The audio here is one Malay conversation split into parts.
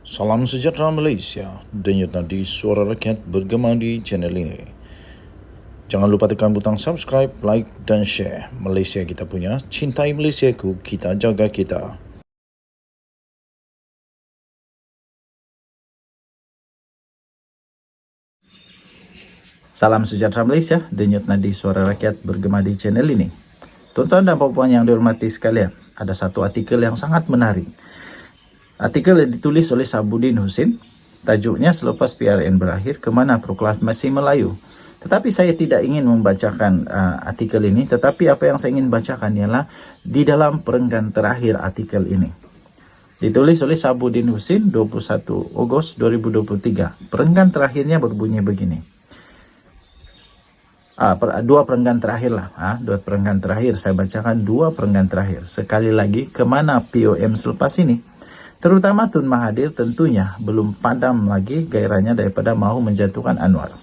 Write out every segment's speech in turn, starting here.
Salam sejahtera Malaysia, denyut nadi suara rakyat bergema di channel ini. Jangan lupa tekan butang subscribe, like dan share. Malaysia kita punya, cintai Malaysiaku, kita jaga kita. Salam sejahtera Malaysia, denyut nadi suara rakyat bergema di channel ini. Tuan-tuan dan puan-puan yang dihormati sekalian, ada satu artikel yang sangat menarik. Artikel yang ditulis oleh Sabuddin Hussein, tajuknya selepas PRN berakhir, kemana proklamasi Melayu. Tetapi saya tidak ingin membacakan artikel ini, tetapi apa yang saya ingin bacakan ialah di dalam perenggan terakhir artikel ini. Ditulis oleh Sabuddin Hussein 21 Ogos 2023. Perenggan terakhirnya berbunyi begini. Dua perenggan terakhir lah. Dua perenggan terakhir. Saya bacakan dua perenggan terakhir. Sekali lagi, kemana POM selepas ini? Terutama Tun Mahathir tentunya belum padam lagi gairahnya daripada mahu menjatuhkan Anwar.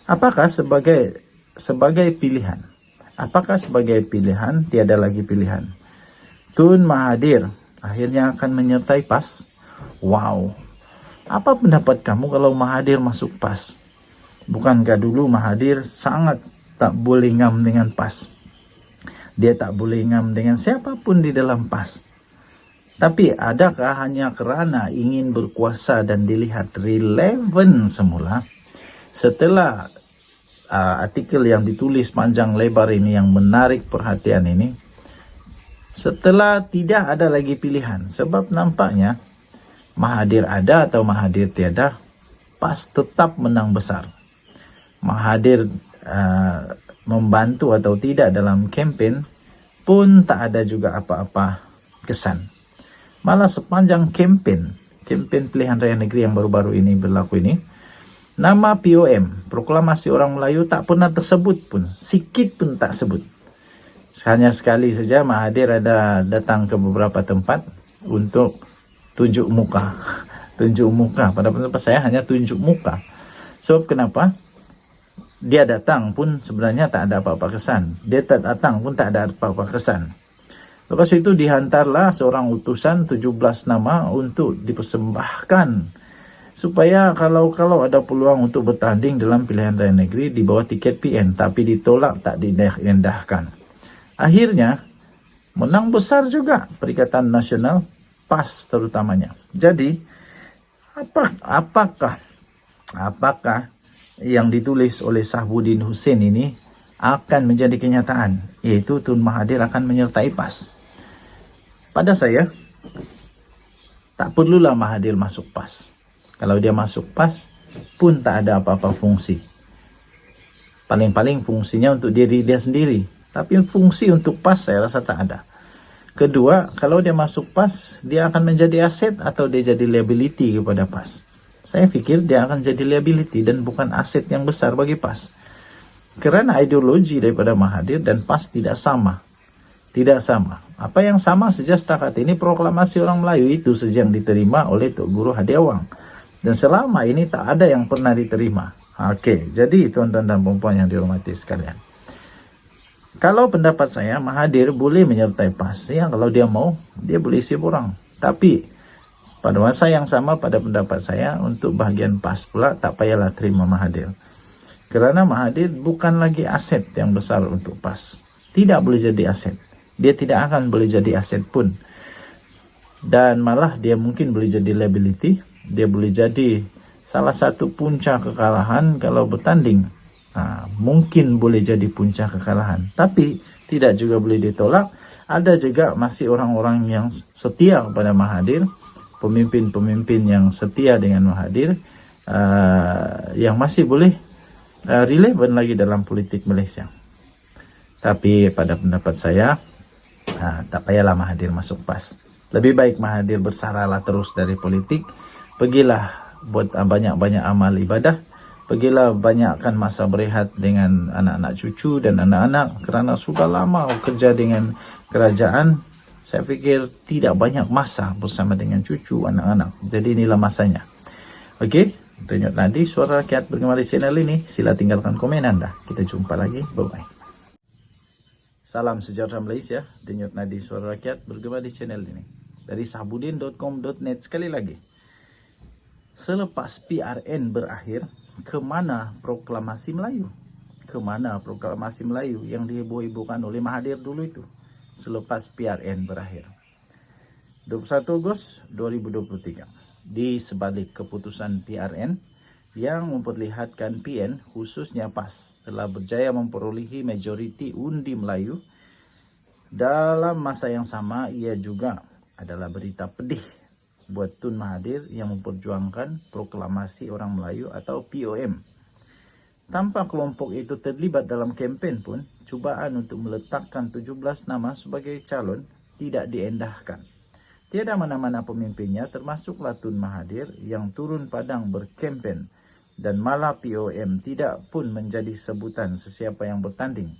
Apakah sebagai pilihan? Apakah sebagai pilihan tiada lagi pilihan? Tun Mahathir akhirnya akan menyertai PAS? Wow. Apa pendapat kamu kalau Mahathir masuk PAS? Bukankah dulu Mahathir sangat tak boleh ngam dengan PAS? Dia tak boleh ngam dengan siapapun di dalam PAS. Tapi adakah hanya kerana ingin berkuasa dan dilihat relevan semula? Setelah artikel yang ditulis panjang lebar ini yang menarik perhatian ini, setelah tidak ada lagi pilihan, sebab nampaknya Mahathir ada atau Mahathir tiada, PAS tetap menang besar. Mahathir membantu atau tidak dalam kempen pun tak ada juga apa-apa kesan. Malah sepanjang kempen pilihan raya negeri yang baru-baru ini berlaku ini, nama POM, Proklamasi Orang Melayu, tak pernah tersebut pun, sikit pun tak sebut. Hanya sekali saja Mahathir ada datang ke beberapa tempat untuk tunjuk muka. Tunjuk muka, pada pendapat saya hanya tunjuk muka. Sebab kenapa? Dia datang pun sebenarnya tak ada apa-apa kesan. Dia tak datang pun tak ada apa-apa kesan. Lepas itu dihantarlah seorang utusan 17 nama untuk dipersembahkan. Supaya kalau ada peluang untuk bertanding dalam pilihan raya negeri di bawah tiket PN. Tapi ditolak, tak diendahkan. Akhirnya menang besar juga Perikatan Nasional PAS terutamanya. Jadi apakah yang ditulis oleh Sabuddin Hussein ini akan menjadi kenyataan, yaitu Tun Mahathir akan menyertai PAS? Pada saya, tak perlulah Mahathir masuk PAS. Kalau dia masuk PAS pun tak ada apa-apa fungsi. Paling-paling fungsinya untuk diri dia sendiri. Tapi fungsi untuk PAS saya rasa tak ada. Kedua, kalau dia masuk PAS, dia akan menjadi aset atau dia jadi liability kepada PAS. Saya pikir dia akan jadi liability dan bukan aset yang besar bagi PAS. Kerana ideologi daripada Mahathir dan PAS tidak sama. Tidak sama. Apa yang sama saja setakat ini, Proklamasi Orang Melayu itu saja yang diterima oleh Tok Guru Hadiawang. Dan selama ini tak ada yang pernah diterima. Okey, jadi tuan-tuan dan puan-puan yang dihormati sekalian, kalau pendapat saya, Mahathir boleh menyertai PAS. Ya, kalau dia mau, dia boleh isi borang. Tapi pada masa yang sama, pada pendapat saya, untuk bahagian PAS pula tak payahlah terima Mahathir. Kerana Mahathir bukan lagi aset yang besar untuk PAS. Tidak boleh jadi aset. Dia tidak akan boleh jadi aset pun. Dan malah dia mungkin boleh jadi liability. Dia boleh jadi salah satu punca kekalahan kalau bertanding. Mungkin boleh jadi punca kekalahan. Tapi tidak juga boleh ditolak. Ada juga masih orang-orang yang setia kepada Mahathir. Pemimpin-pemimpin yang setia dengan Mahathir. Yang masih boleh relevan lagi dalam politik Malaysia. Tapi pada pendapat saya, tak payahlah Mahathir masuk PAS. Lebih baik Mahathir bersaralah terus dari politik. Pergilah buat banyak-banyak amal ibadah. Pergilah banyakkan masa berehat dengan anak-anak cucu dan anak-anak. Kerana sudah lama kerja dengan kerajaan, saya fikir tidak banyak masa bersama dengan cucu, anak-anak. Jadi inilah masanya. Okey, denyut nadi suara rakyat bergema di channel ini. Sila tinggalkan komen anda. Kita jumpa lagi. Bye-bye. Salam sejahtera Malaysia, denyut nadi suara rakyat bergema di channel ini. Dari sabuddin.com.net sekali lagi. Selepas PRN berakhir, kemana proklamasi Melayu? Kemana proklamasi Melayu yang diheboh-hebohkan oleh Mahathir dulu itu? Selepas PRN berakhir. 21 Agustus 2023. Di sebalik keputusan PRN yang memperlihatkan PN khususnya PAS telah berjaya memperolehi majoriti undi Melayu, dalam masa yang sama ia juga adalah berita pedih buat Tun Mahathir yang memperjuangkan proklamasi orang Melayu atau POM. Tanpa kelompok itu terlibat dalam kempen pun, cubaan untuk meletakkan 17 nama sebagai calon tidak diendahkan. Tiada mana-mana pemimpinnya termasuklah Tun Mahathir yang turun padang berkempen, dan malah POM tidak pun menjadi sebutan sesiapa yang bertanding.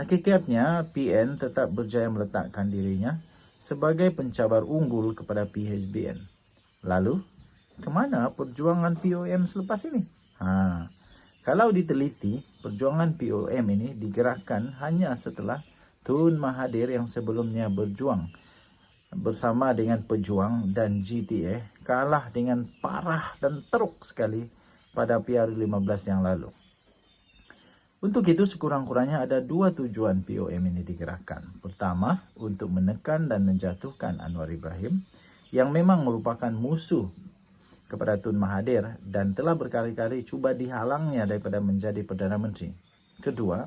Hakikatnya PN tetap berjaya meletakkan dirinya sebagai pencabar unggul kepada PHBN. Lalu, kemana perjuangan POM selepas ini? Kalau diteliti, perjuangan POM ini digerakkan hanya setelah Tun Mahathir yang sebelumnya berjuang bersama dengan Pejuang dan GTA kalah dengan parah dan teruk sekali pada PR15 yang lalu. Untuk itu sekurang-kurangnya ada dua tujuan POM ini digerakkan. Pertama, untuk menekan dan menjatuhkan Anwar Ibrahim yang memang merupakan musuh kepada Tun Mahathir dan telah berkali-kali cuba dihalangnya daripada menjadi Perdana Menteri. Kedua,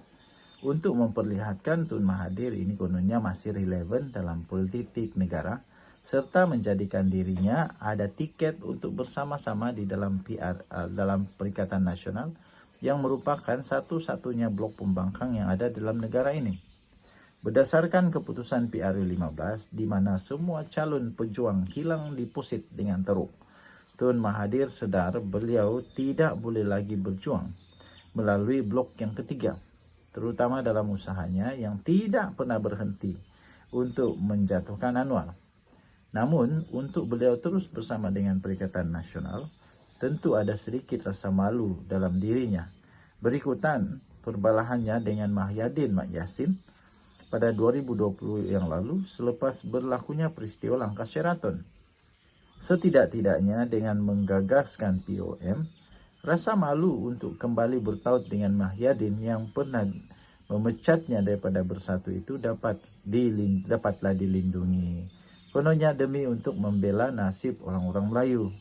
untuk memperlihatkan Tun Mahathir ini kononnya masih relevan dalam politik negara serta menjadikan dirinya ada tiket untuk bersama-sama di dalam dalam Perikatan Nasional yang merupakan satu-satunya blok pembangkang yang ada dalam negara ini. Berdasarkan keputusan PR15 di mana semua calon pejuang hilang dipusit dengan teruk, Tun Mahathir sedar beliau tidak boleh lagi berjuang melalui blok yang ketiga, terutama dalam usahanya yang tidak pernah berhenti untuk menjatuhkan Anwar. Namun, untuk beliau terus bersama dengan Perikatan Nasional, tentu ada sedikit rasa malu dalam dirinya. Berikutan perbalahannya dengan Mahyadin Mat Yassin pada 2020 yang lalu selepas berlakunya peristiwa langkah Sheraton. Setidak-tidaknya dengan menggagaskan POM, rasa malu untuk kembali bertaut dengan Mahyadin yang pernah memecatnya daripada Bersatu itu dapatlah dilindungi. Kononnya demi untuk membela nasib orang-orang Melayu.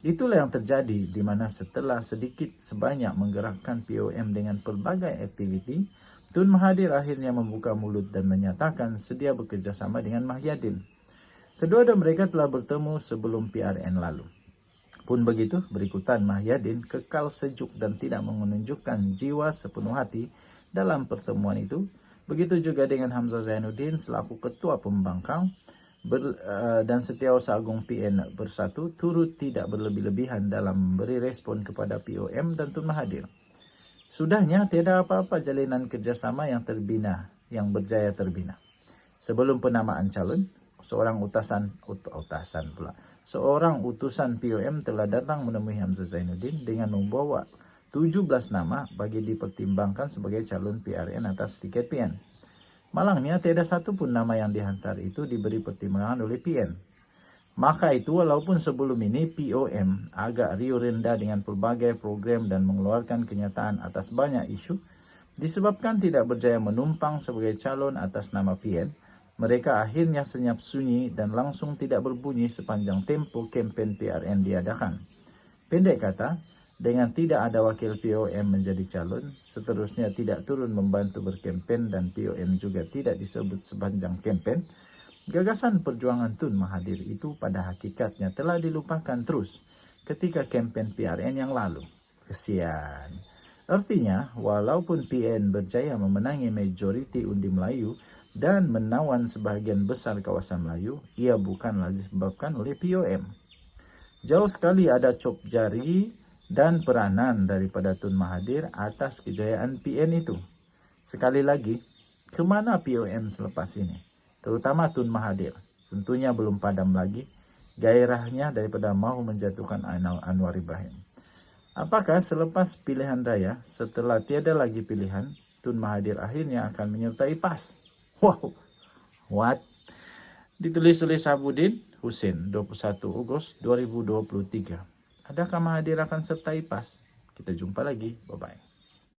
Itulah yang terjadi di mana setelah sedikit sebanyak menggerakkan POM dengan pelbagai aktiviti, Tun Mahathir akhirnya membuka mulut dan menyatakan sedia bekerjasama dengan Mahyadin. Kedua dan mereka telah bertemu sebelum PRN lalu. Pun begitu, berikutan Mahyadin kekal sejuk dan tidak menunjukkan jiwa sepenuh hati dalam pertemuan itu. Begitu juga dengan Hamzah Zainuddin selaku ketua pembangkang dan Setiausaha Agung PN Bersatu turut tidak berlebih-lebihan dalam memberi respon kepada POM dan Tun Mahathir. Sudahnya tiada apa-apa jalinan kerjasama yang berjaya terbina. Sebelum penamaan calon, seorang utusan POM telah datang menemui Hamzah Zainuddin dengan membawa 17 nama bagi dipertimbangkan sebagai calon PRN atas tiket PN. Malangnya tiada satu pun nama yang dihantar itu diberi pertimbangan oleh PN. Maka itu walaupun sebelum ini POM agak riuh rendah dengan pelbagai program dan mengeluarkan kenyataan atas banyak isu, disebabkan tidak berjaya menumpang sebagai calon atas nama PN, mereka akhirnya senyap sunyi dan langsung tidak berbunyi sepanjang tempo kempen PRN diadakan. Pendek kata, dengan tidak ada wakil POM menjadi calon, seterusnya tidak turun membantu berkempen dan POM juga tidak disebut sepanjang kempen, gagasan perjuangan Tun Mahathir itu pada hakikatnya telah dilupakan terus ketika kempen PRN yang lalu. Kesian. Artinya, walaupun PN berjaya memenangi majoriti undi Melayu dan menawan sebahagian besar kawasan Melayu, ia bukanlah disebabkan oleh POM. Jauh sekali ada cop jari dan peranan daripada Tun Mahathir atas kejayaan PN itu. Sekali lagi, kemana POM selepas ini? Terutama Tun Mahathir. Tentunya belum padam lagi gairahnya daripada mahu menjatuhkan Anwar Ibrahim. Apakah selepas pilihan raya, setelah tiada lagi pilihan, Tun Mahathir akhirnya akan menyertai PAS? Wow, what? Ditulis oleh Sahabudin Hussein, 21 Agustus 2023. Adakah Mahathir akan sertai PAS? Kita jumpa lagi. Bye-bye.